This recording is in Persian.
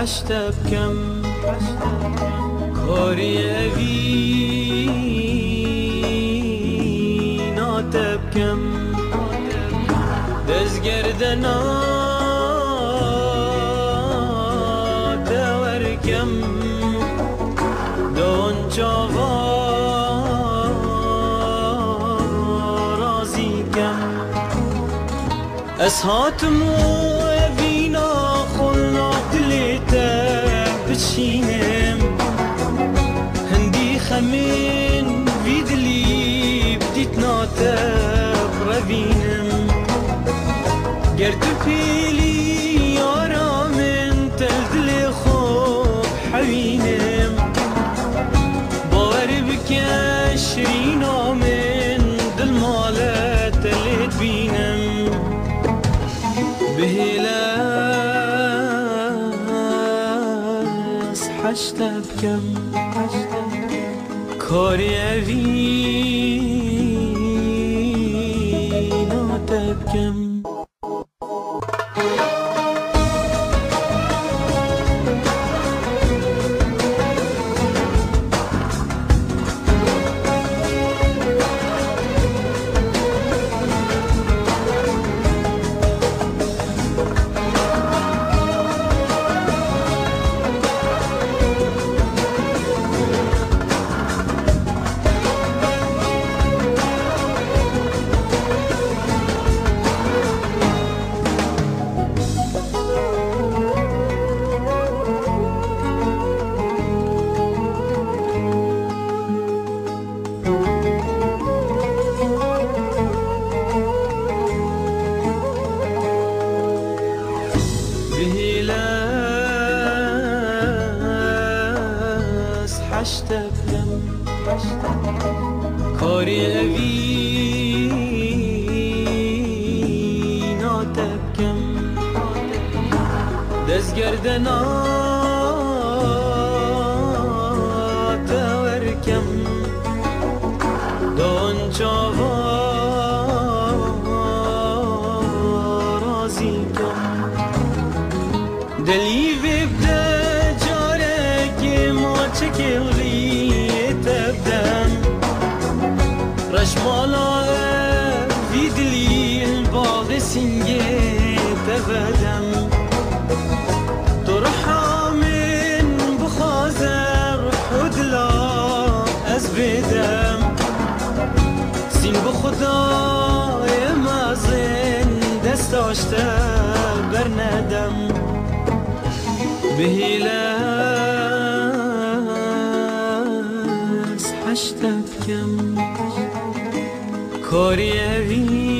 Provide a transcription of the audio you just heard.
حشته بکەم کاری ئەوی ناتە بکەم دەستگەردە ناتە وەرکەم دۆن چاوەڕازی بکەم ئەس هاتم و ئەوی ناخۆڵ ناقلێتە بچینم هەندی خەمێن ویدلی بدیت ناتە بڕەبینم گەر تو پێلی یارامن تەل دلێ خۆب حەوینم باوەر بکە شیرینۆ من دڵ ماڵەتە لێت بینم بهێلەس حەشتە بکەم کاری ئەوی ناتە بکەم بهێلەس حەشتە بکەم کاری ئەوی ناتە بکەم دەستگەردە ناتە وەرکەم دۆن چاوەڕازی بکەم دلی ببدە جارێکی ماچەکێ وڵیێتە بدەم ڕەشماڵا ئەوی دلی باغی سینگێتە بەدەم دڕحا من بخوازە ڕح و دلا ئەس بێدەم سین بخودایە مەزن دەستاشتە بەرنەدەم بهێلەس حەشتە بکەم کاری ئەوی